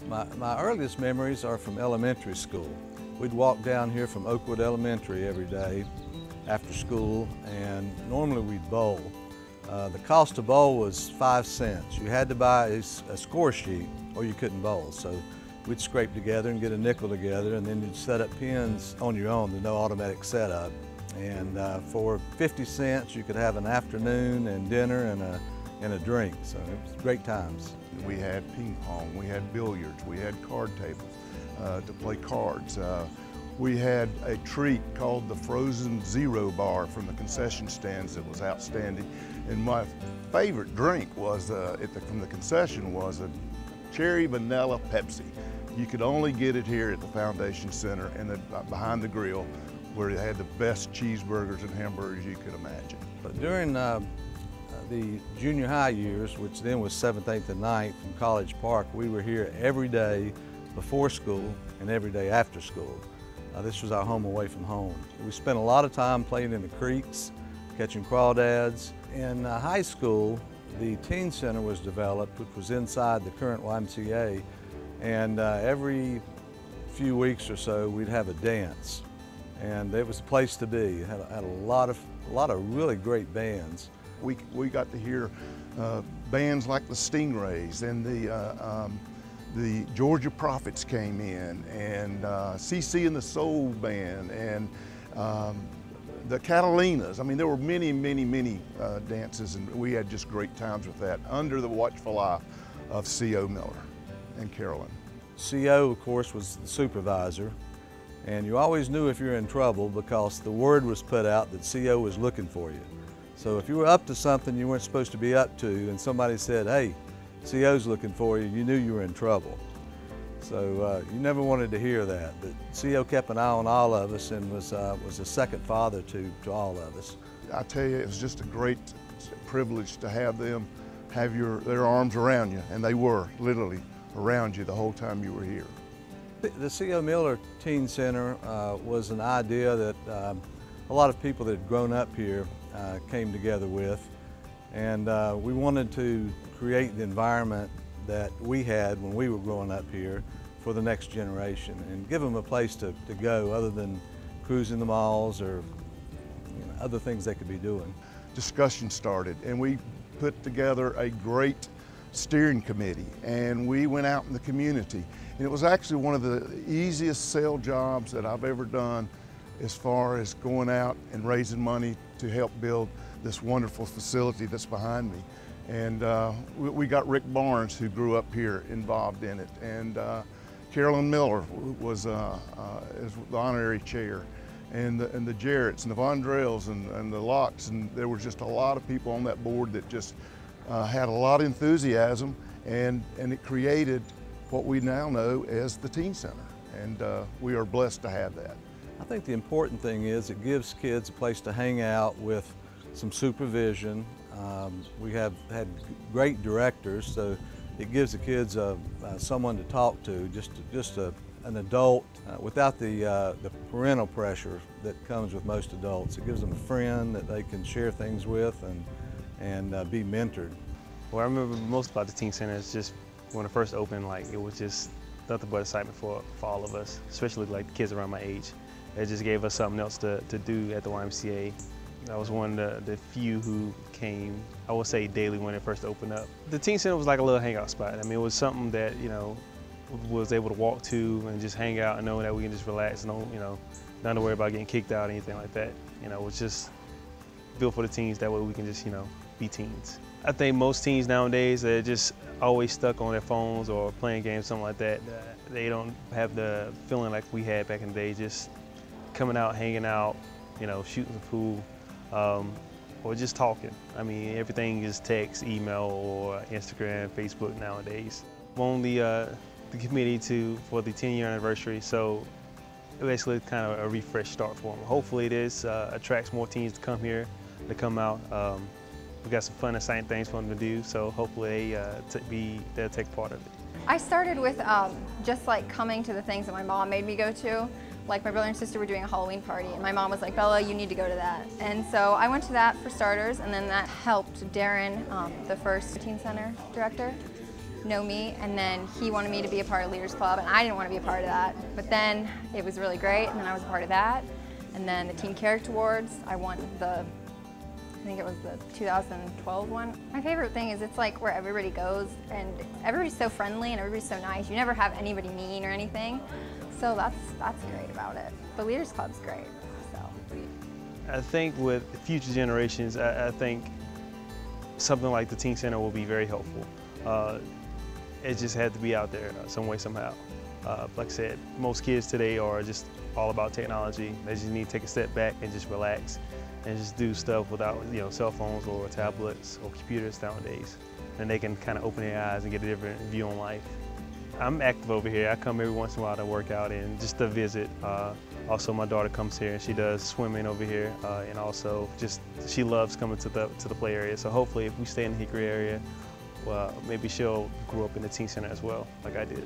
My earliest memories are from elementary school. We'd walk down here from Oakwood Elementary every day after school, and normally we'd bowl. The cost to bowl was 5 cents. You had to buy a score sheet or you couldn't bowl. So we'd scrape together and get a nickel together, and then you'd set up pins on your own. There's no automatic setup. And for 50 cents, you could have an afternoon and dinner and a drink. So it was great times. We had ping pong, we had billiards, we had card tables to play cards. We had a treat called the Frozen Zero Bar from the concession stands that was outstanding. And my favorite drink was from the concession was a cherry vanilla Pepsi. You could only get it here at the Foundation Center and behind the grill, where they had the best cheeseburgers and hamburgers you could imagine. But during the junior high years, which then was 7th, 8th, and 9th from College Park, we were here every day before school and every day after school. This was our home away from home. We spent a lot of time playing in the creeks, catching crawdads. In high school, the teen center was developed, which was inside the current YMCA, and every few weeks or so we'd have a dance, and it was a place to be. It had a lot of really great bands. We got to hear bands like the Stingrays, and the Georgia Prophets came in, and CC and the Soul Band, and the Catalinas. I mean, there were many dances, and we had just great times with that under the watchful eye of C.O. Miller and Carolyn. C.O., of course, was the supervisor, and you always knew if you were in trouble because the word was put out that C.O. was looking for you. So if you were up to something you weren't supposed to be up to, and somebody said, "Hey, C.O.'s looking for you," you knew you were in trouble. So you never wanted to hear that. But C.O. kept an eye on all of us and was a second father to all of us. I tell you, it was just a great privilege to have them have their arms around you, and they were literally around you the whole time you were here. The C.O. Miller Teen Center was an idea that a lot of people that had grown up here came together with, and we wanted to create the environment that we had when we were growing up here for the next generation, and give them a place to go other than cruising the malls or other things they could be doing. Discussion started, and we put together a great steering committee, and we went out in the community, and it was actually one of the easiest sale jobs that I've ever done as far as going out and raising money to help build this wonderful facility that's behind me. And we got Rick Barnes, who grew up here, involved in it, and Carolyn Miller was the honorary chair, and the Jarretts and the Vondrells and the Locks, and there was just a lot of people on that board that just had a lot of enthusiasm, and it created what we now know as the Teen Center, and we are blessed to have that. I think the important thing is it gives kids a place to hang out with some supervision. We have had great directors, so it gives the kids someone to talk to, just an adult without the parental pressure that comes with most adults. It gives them a friend that they can share things with and be mentored. What I remember most about the Teen Center is just when it first opened, like it was just nothing but excitement for all of us, especially like the kids around my age. It just gave us something else to do at the YMCA. I was one of the few who came, I would say, daily when it first opened up. The Teen Center was like a little hangout spot. I mean, it was something that, was able to walk to and just hang out and know that we can just relax and, not to worry about getting kicked out or anything like that. It was just built for the teens, that way we can just, be teens. I think most teens nowadays, they're just always stuck on their phones or playing games, something like that. They don't have the feeling like we had back in the day, just coming out, hanging out, shooting the pool. Or just talking. I mean, everything is text, email, or Instagram, Facebook nowadays. I'm on the committee for the 10-year anniversary, so basically kind of a refresh start for them. Hopefully this attracts more teens to come here, to come out. We got some fun, exciting things for them to do, so hopefully they'll take part of it. I started with just like coming to the things that my mom made me go to. Like my brother and sister were doing a Halloween party, and my mom was like, "Bella, you need to go to that." And so I went to that for starters, and then that helped Darren, the first Teen Center director, know me, and then he wanted me to be a part of Leaders Club, and I didn't want to be a part of that. But then it was really great, and then I was a part of that. And then the Teen Character Awards, I won I think it was the 2012 one. My favorite thing is it's like where everybody goes, and everybody's so friendly and everybody's so nice. You never have anybody mean or anything, so that's great about it. The Leaders Club's great. So I think with future generations, I think something like the Teen Center will be very helpful. It just had to be out there some way, somehow. Like I said, most kids today are just all about technology. They just need to take a step back and just relax and just do stuff without, cell phones or tablets or computers nowadays. And they can kind of open their eyes and get a different view on life. I'm active over here. I come every once in a while to work out and just to visit. Also, my daughter comes here and she does swimming over here, and also just she loves coming to the play area. So hopefully, if we stay in the Hickory area, well, maybe she'll grow up in the Teen Center as well, like I did.